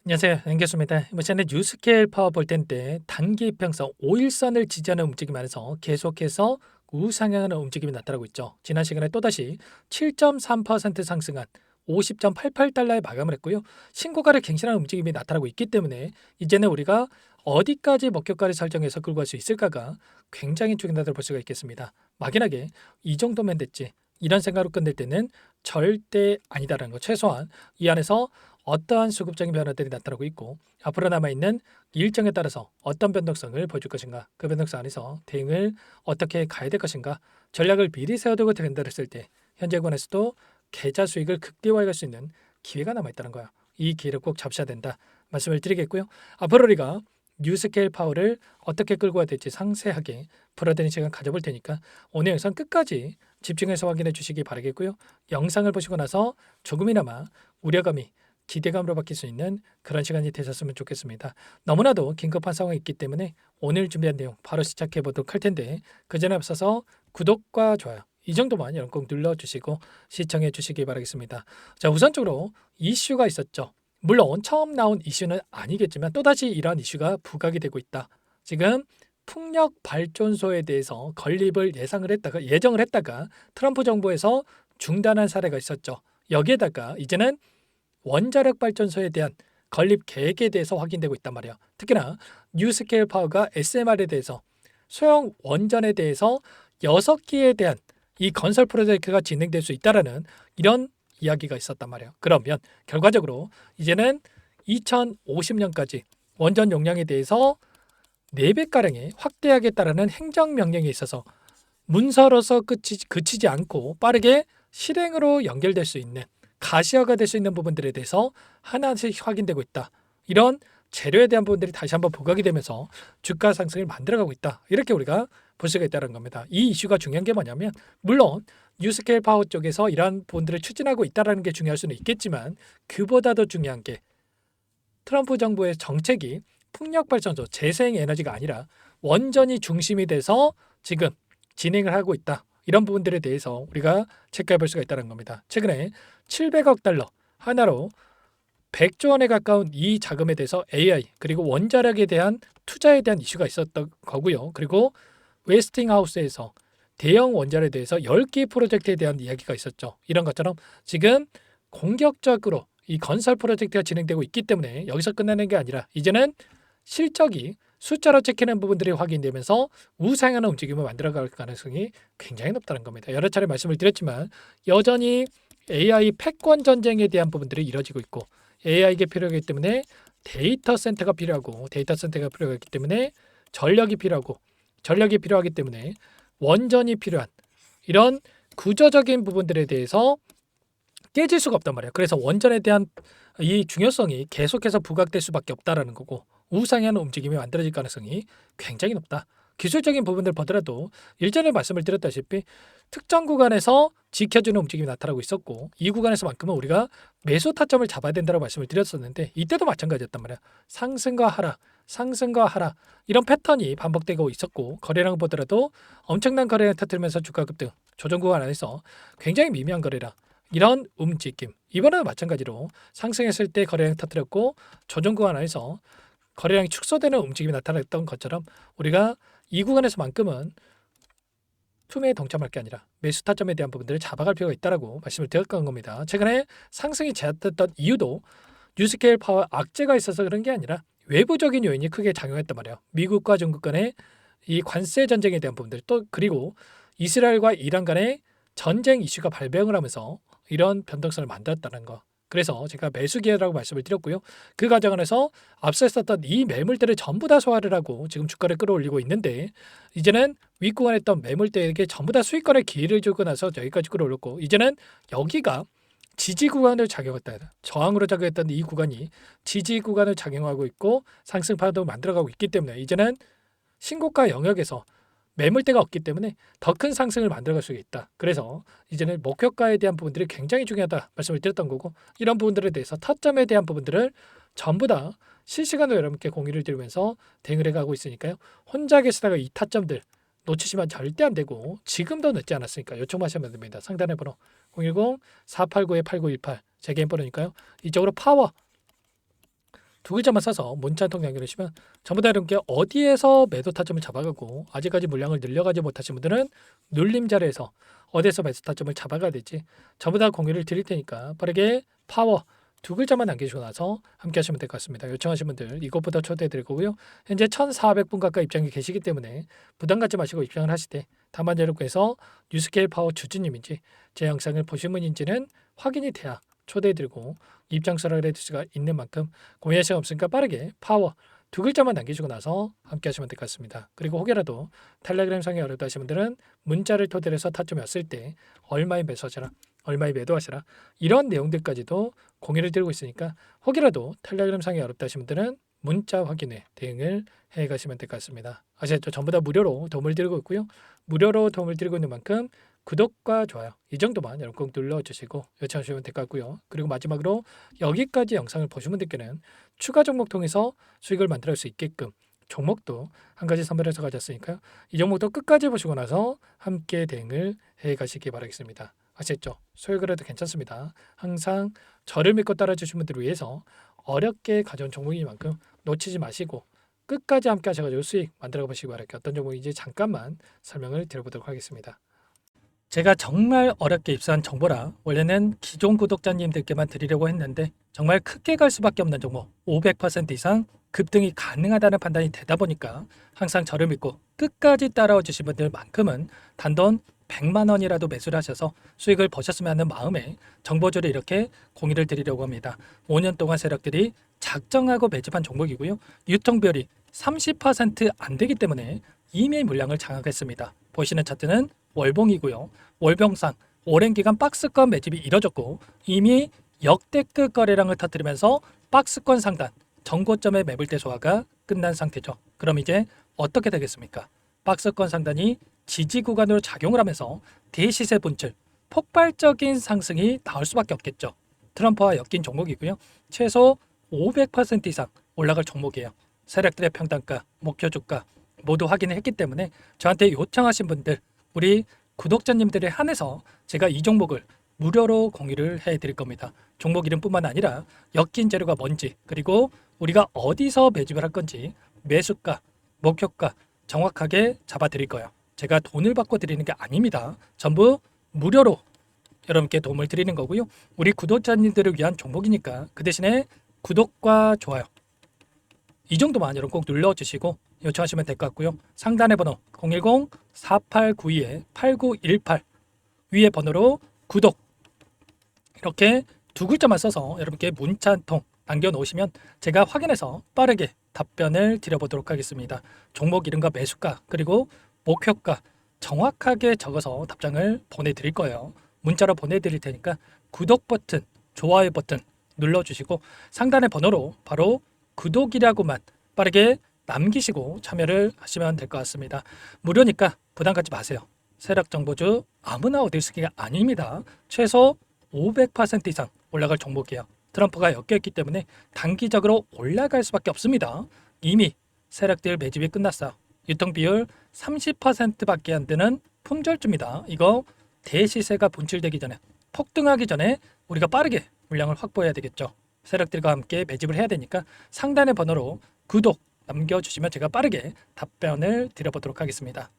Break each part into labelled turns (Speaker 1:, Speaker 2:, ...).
Speaker 1: 안녕하세요. 연결수입니다. 이번 시간에 뉴스케일 파워 볼 텐데 단기 이평선 5일선을 지지하는 움직임이 많아서 계속해서 우상향하는 움직임이 나타나고 있죠. 지난 시간에 또다시 7.3% 상승한 50.88달러에 마감을 했고요. 신고가를 갱신하는 움직임이 나타나고 있기 때문에 이제는 우리가 어디까지 목표가를 설정해서 끌고 갈 수 있을까가 굉장히 중요하다고 볼 수가 있겠습니다. 막연하게 이 정도면 됐지 이런 생각으로 끝낼 때는 절대 아니다라는 거. 최소한 이 안에서 어떠한 수급적인 변화들이 나타나고 있고 앞으로 남아있는 일정에 따라서 어떤 변동성을 보여줄 것인가, 그 변동성 안에서 대응을 어떻게 가야 될 것인가, 전략을 미리 세워두고 된다고 했을 때 현재 권에서도 계좌 수익을 극대화할 수 있는 기회가 남아있다는 거야. 이 기회를 꼭 잡으셔야 된다 말씀을 드리겠고요. 앞으로 우리가 뉴스케일 파워를 어떻게 끌고 가야 될지 상세하게 풀어드리는 시간 가져볼 테니까 오늘 영상 끝까지 집중해서 확인해 주시기 바라겠고요. 영상을 보시고 나서 조금이나마 우려감이 기대감으로 바뀔 수 있는 그런 시간이 되셨으면 좋겠습니다. 너무나도 긴급한 상황이 있기 때문에 오늘 준비한 내용 바로 시작해 보도록 할 텐데 그 전에 앞서서 구독과 좋아요 이 정도만 여러분 꼭 눌러주시고 시청해 주시기 바라겠습니다. 자, 우선적으로 이슈가 있었죠. 물론 처음 나온 이슈는 아니겠지만 또다시 이러한 이슈가 부각이 되고 있다. 지금 풍력 발전소에 대해서 건립을 예정을 했다가 트럼프 정부에서 중단한 사례가 있었죠. 여기에다가 이제는 원자력 발전소에 대한 건립 계획에 대해서 확인되고 있단 말이야. 특히나 뉴스케일 파워가 SMR에 대해서 소형 원전에 대해서 6기에 대한 이 건설 프로젝트가 진행될 수 있다라는 이런 이야기가 있었단 말이야. 그러면 결과적으로 이제는 2050년까지 원전 용량에 대해서 4배가량의 확대하겠다라는 행정명령에 있어서 문서로서 그치지 않고 빠르게 실행으로 연결될 수 있는 가시화가 될 수 있는 부분들에 대해서 하나씩 확인되고 있다. 이런 재료에 대한 부분들이 다시 한번 부각이 되면서 주가 상승을 만들어가고 있다. 이렇게 우리가 볼 수가 있다는 겁니다. 이 이슈가 중요한 게 뭐냐면 물론 뉴스케일 파워 쪽에서 이러한 부분들을 추진하고 있다는 게 중요할 수는 있겠지만 그보다 더 중요한 게 트럼프 정부의 정책이 풍력발전소, 재생에너지가 아니라 원전이 중심이 돼서 지금 진행을 하고 있다. 이런 부분들에 대해서 우리가 체크해 볼 수가 있다는 겁니다. 최근에 700억 달러 하나로 100조 원에 가까운 이 자금에 대해서 AI 그리고 원자력에 대한 투자에 대한 이슈가 있었던 거고요. 그리고 웨스팅하우스에서 대형 원자력에 대해서 10개 프로젝트에 대한 이야기가 있었죠. 이런 것처럼 지금 공격적으로 이 건설 프로젝트가 진행되고 있기 때문에 여기서 끝나는 게 아니라 이제는 실적이 숫자로 찍히는 부분들이 확인되면서 우상향하는 움직임을 만들어갈 가능성이 굉장히 높다는 겁니다. 여러 차례 말씀을 드렸지만 여전히 AI 패권 전쟁에 대한 부분들이 이뤄지고 있고 AI가 필요하기 때문에 데이터 센터가 필요하고 데이터 센터가 필요하기 때문에 전력이 필요하기 때문에 원전이 필요한 이런 구조적인 부분들에 대해서 깨질 수가 없단 말이에요. 그래서 원전에 대한 이 중요성이 계속해서 부각될 수밖에 없다라는 거고 우상향하는 움직임이 만들어질 가능성이 굉장히 높다. 기술적인 부분들 보더라도 일전에 말씀을 드렸다시피 특정 구간에서 지켜주는 움직임이 나타나고 있었고 이 구간에서만큼은 우리가 매수 타점을 잡아야 된다고 말씀을 드렸었는데 이때도 마찬가지였단 말이야. 상승과 하락 이런 패턴이 반복되고 있었고 거래량 보더라도 엄청난 거래량 터뜨리면서 주가 급등 조정 구간 안에서 굉장히 미미한 거래량 이런 움직임 이번에도 마찬가지로 상승했을 때 거래량 터뜨렸고 조정 구간 안에서 거래량이 축소되는 움직임이 나타났던 것처럼 우리가 이 구간에서만큼은 투매에 동참할 게 아니라 매수 타점에 대한 부분들을 잡아갈 필요가 있다라고 말씀을 드렸던 겁니다. 최근에 상승이 제압됐던 이유도 뉴스케일 파워 악재가 있어서 그런 게 아니라 외부적인 요인이 크게 작용했단 말이에요. 미국과 중국 간의 이 관세 전쟁에 대한 부분들 또 그리고 이스라엘과 이란 간의 전쟁 이슈가 발병을 하면서 이런 변동성을 만들었다는 거. 그래서 제가 매수 기회라고 말씀을 드렸고요. 그 과정 안에서 앞서 했었던 이 매물들을 전부 다 소화를 하고 지금 주가를 끌어올리고 있는데 이제는 윗구간에 있던 매물대에게 전부 다 수익권의 기회를 주고 나서 여기까지 끌어올렸고 이제는 여기가 지지 구간을 작용했다. 저항으로 작용했던 이 구간이 지지 구간을 작용하고 있고 상승 파동을 만들어가고 있기 때문에 이제는 신고가 영역에서 매물대가 없기 때문에 더 큰 상승을 만들어갈 수 있다. 그래서 이제는 목표가에 대한 부분들이 굉장히 중요하다 말씀을 드렸던 거고 이런 부분들에 대해서 타점에 대한 부분들을 전부 다 실시간으로 여러분께 공유를 드리면서 대응을 해가고 있으니까요. 혼자 계시다가 이 타점들 놓치시면 절대 안 되고 지금도 늦지 않았으니까 요청하시면 됩니다. 상단의 번호 010-489-8918 제 개인 번호니까요. 이쪽으로 파워 두 글자만 써서 문자 한 통 남겨주시면 전부 다 이렇게 어디에서 매도 타점을 잡아가고 아직까지 물량을 늘려가지 못하신 분들은 눌림자리에서 어디에서 매수 타점을 잡아가야 될지 전부 다 공유를 드릴 테니까 빠르게 파워 두 글자만 남기시고 나서 함께 하시면 될 것 같습니다. 요청하신 분들 이것보다 초대해 드릴 거고요. 현재 1,400분 가까이 입장이 계시기 때문에 부담 갖지 마시고 입장을 하실 때 다만 여러분께서 뉴스케일 파워 주주님인지 제 영상을 보신 분인지는 확인이 돼야 초대해 드리고 입장 수락을 해줄 수가 있는 만큼 고민할 시간 없으니까 빠르게 파워 두 글자만 남기시고 나서 함께 하시면 될 것 같습니다. 그리고 혹여라도 텔레그램 상에 어렵다 하시는 분들은 문자를 토대로 해서 타점이 왔을 때 얼마에 매수하시라 얼마에 매도하시라 이런 내용들까지도 공유를 드리고 있으니까 혹이라도 텔레그램 상에 어렵다 하시는 분들은 문자 확인에 대응을 해 가시면 될 것 같습니다. 아시겠죠? 전부 다 무료로 도움을 드리고 있고요. 무료로 도움을 드리고 있는 만큼 구독과 좋아요 이 정도만 여러분 꼭 눌러주시고 요청해 주시면 될 것 같고요. 그리고 마지막으로 여기까지 영상을 보신 분들께는 추가 종목 통해서 수익을 만들어갈 수 있게끔 종목도 한 가지 선별해서 가졌으니까요. 이 종목도 끝까지 보시고 나서 함께 대응을 해 가시기 바라겠습니다. 아시겠죠? 소액을 해도 괜찮습니다. 항상 저를 믿고 따라주신 분들을 위해서 어렵게 가져온 종목이만큼 놓치지 마시고 끝까지 함께 하셔가지고 수익 만들어 보시기 바랄게요. 어떤 종목인지 잠깐만 설명을 드려보도록 하겠습니다. 제가 정말 어렵게 입수한 정보라 원래는 기존 구독자님들께만 드리려고 했는데 정말 크게 갈 수밖에 없는 종목 500% 이상 급등이 가능하다는 판단이 되다 보니까 항상 저를 믿고 끝까지 따라와 주신 분들만큼은 단돈 100만 원이라도 매수를 하셔서 수익을 보셨으면 하는 마음에 정보주를 이렇게 공유를 드리려고 합니다. 5년 동안 세력들이 작정하고 매집한 종목이고요. 유통비율이 30%안 되기 때문에 이미 물량을 장악했습니다. 보시는 차트는 월봉이고요. 월봉상 오랜 기간 박스권 매집이 이뤄졌고 이미 역대급 거래량을 터뜨리면서 박스권 상단 전고점의 매물대 소화가 끝난 상태죠. 그럼 이제 어떻게 되겠습니까? 박스권 상단이 지지 구간으로 작용을 하면서 대시세 분출 폭발적인 상승이 나올 수밖에 없겠죠. 트럼프와 엮인 종목이고요. 최소 500% 이상 올라갈 종목이에요. 세력들의 평단가, 목표 주가 모두 확인을 했기 때문에 저한테 요청하신 분들 우리 구독자님들에 한해서 제가 이 종목을 무료로 공유를 해드릴 겁니다. 종목 이름뿐만 아니라 엮인 재료가 뭔지 그리고 우리가 어디서 매집을 할 건지 매수가, 목표가 정확하게 잡아드릴 거예요. 제가 돈을 받고 드리는 게 아닙니다. 전부 무료로 여러분께 도움을 드리는 거고요. 우리 구독자님들을 위한 종목이니까 그 대신에 구독과 좋아요 이 정도만 여러분 꼭 눌러주시고 요청하시면 될 것 같고요. 상단의 번호 010-4892-8918 위에 번호로 구독 이렇게 두 글자만 써서 여러분께 문자 한 통 남겨놓으시면 제가 확인해서 빠르게 답변을 드려보도록 하겠습니다. 종목 이름과 매수가 그리고 목표가 정확하게 적어서 답장을 보내드릴 거예요. 문자로 보내드릴 테니까 구독 버튼, 좋아요 버튼 눌러주시고 상단의 번호로 바로 구독이라고만 빠르게 남기시고 참여를 하시면 될 것 같습니다. 무료니까 부담 갖지 마세요. 세력정보주 아무나 얻을 수 있는 게 아닙니다. 최소 500% 이상 올라갈 종목이에요. 트럼프가 엮여있기 때문에 단기적으로 올라갈 수밖에 없습니다. 이미 세력들 매집이 끝났어요. 유통비율 30%밖에 안 되는 품절주입니다. 이거 대시세가 분출되기 전에 폭등하기 전에 우리가 빠르게 물량을 확보해야 되겠죠. 세력들과 함께 매집을 해야 되니까 상단의 번호로 구독 남겨주시면 제가 빠르게 답변을 드려보도록 하겠습니다.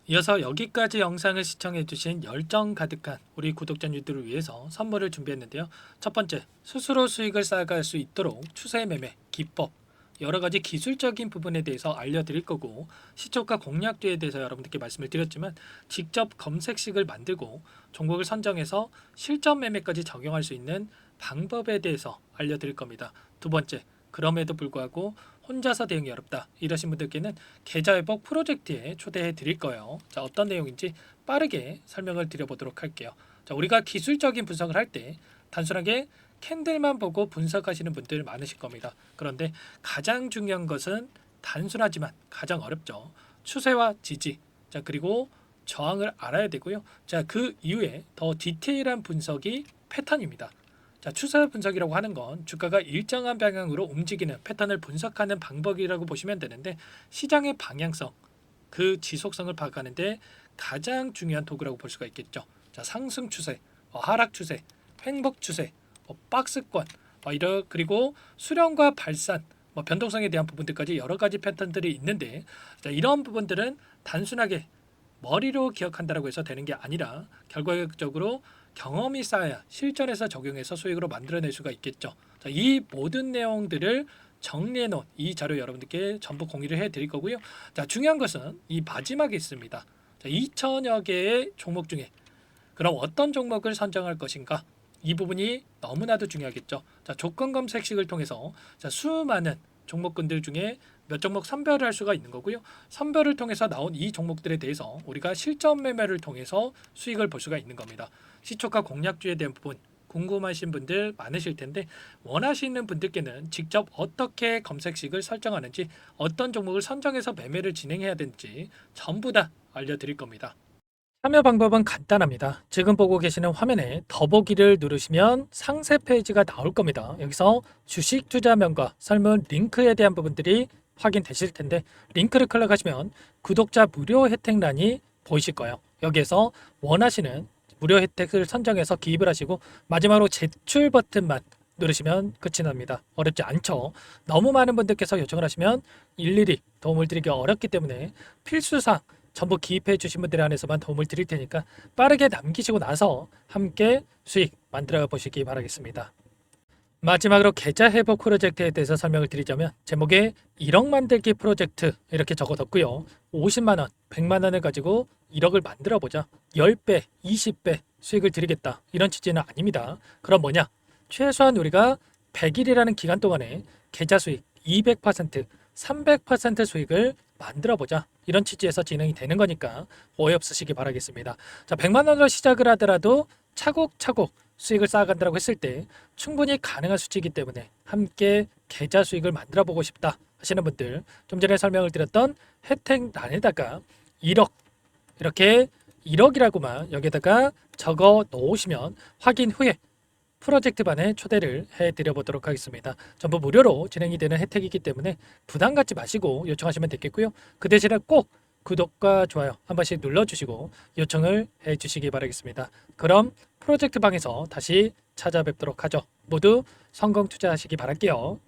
Speaker 1: 이어서 여기까지 영상을 시청해주신 열정 가득한 우리 구독자님들을 위해서 선물을 준비했는데요. 첫 번째, 스스로 수익을 쌓아갈 수 있도록 추세 매매 기법 여러가지 기술적인 부분에 대해서 알려드릴 거고 시초가 공략주에 대해서 여러분들께 말씀을 드렸지만 직접 검색식을 만들고 종목을 선정해서 실전 매매까지 적용할 수 있는 방법에 대해서 알려드릴 겁니다. 두 번째, 그럼에도 불구하고 혼자서 대응이 어렵다 이러신 분들께는 계좌회복 프로젝트에 초대해 드릴 거예요. 자, 어떤 내용인지 빠르게 설명을 드려보도록 할게요. 자, 우리가 기술적인 분석을 할 때 단순하게 캔들만 보고 분석하시는 분들 많으실 겁니다. 그런데 가장 중요한 것은 단순하지만 가장 어렵죠. 추세와 지지, 자 그리고 저항을 알아야 되고요. 자, 그 이후에 더 디테일한 분석이 패턴입니다. 자, 추세 분석이라고 하는 건 주가가 일정한 방향으로 움직이는 패턴을 분석하는 방법이라고 보시면 되는데 시장의 방향성, 그 지속성을 파악하는데 가장 중요한 도구라고 볼 수가 있겠죠. 자, 상승 추세, 하락 추세, 횡복 추세, 박스권, 그리고 수령과 발산, 변동성에 대한 부분들까지 여러 가지 패턴들이 있는데, 자, 이런 부분들은 단순하게 머리로 기억한다라고 해서 되는 게 아니라 결과적으로 경험이 쌓아야 실전에서 적용해서 수익으로 만들어낼 수가 있겠죠. 자, 이 모든 내용들을 정리해 놓은 이 자료 여러분들께 전부 공유를 해 드릴 거고요. 자, 중요한 것은 이 마지막에 있습니다. 자, 2천여 개의 종목 중에 그럼 어떤 종목을 선정할 것인가? 이 부분이 너무나도 중요하겠죠. 자, 조건 검색식을 통해서 자, 수많은 종목군들 중에 몇 종목 선별을 할 수가 있는 거고요. 선별을 통해서 나온 이 종목들에 대해서 우리가 실전 매매를 통해서 수익을 볼 수가 있는 겁니다. 시초가 공략주에 대한 부분 궁금하신 분들 많으실 텐데, 원하시는 분들께는 직접 어떻게 검색식을 설정하는지, 어떤 종목을 선정해서 매매를 진행해야 되는지 전부 다 알려드릴 겁니다. 참여 방법은 간단합니다. 지금 보고 계시는 화면에 더보기를 누르시면 상세 페이지가 나올 겁니다. 여기서 주식 투자명과 설문 링크에 대한 부분들이 확인되실 텐데, 링크를 클릭하시면 구독자 무료 혜택란이 보이실 거예요. 여기에서 원하시는 무료 혜택을 선정해서 기입을 하시고 마지막으로 제출 버튼만 누르시면 끝이 납니다. 어렵지 않죠? 너무 많은 분들께서 요청을 하시면 일일이 도움을 드리기 어렵기 때문에 필수사항 전부 기입해 주신 분들에 한해서만 도움을 드릴 테니까 빠르게 남기시고 나서 함께 수익 만들어 보시기 바라겠습니다. 마지막으로 계좌 회복 프로젝트에 대해서 설명을 드리자면, 제목에 1억 만들기 프로젝트 이렇게 적어뒀고요. 50만 원, 100만 원을 가지고 1억을 만들어 보자. 10배, 20배 수익을 드리겠다. 이런 취지는 아닙니다. 그럼 뭐냐? 최소한 우리가 100일이라는 기간 동안에 계좌 수익 200%, 300% 수익을 만들어 보자. 이런 취지에서 진행이 되는 거니까 오해 없으시기 바라겠습니다. 자, 100만 원으로 시작을 하더라도 차곡차곡 수익을 쌓아간다고 했을 때 충분히 가능한 수치이기 때문에 함께 계좌 수익을 만들어 보고 싶다 하시는 분들, 좀 전에 설명을 드렸던 혜택란에다가 1억, 이렇게 1억이라고만 여기다가 적어 놓으시면 확인 후에 프로젝트반에 초대를 해드려 보도록 하겠습니다. 전부 무료로 진행이 되는 혜택이기 때문에 부담 갖지 마시고 요청하시면 되겠고요. 그 대신에 꼭 구독과 좋아요 한 번씩 눌러주시고 요청을 해주시기 바라겠습니다. 그럼 프로젝트 방에서 다시 찾아뵙도록 하죠. 모두 성공 투자하시기 바랄게요.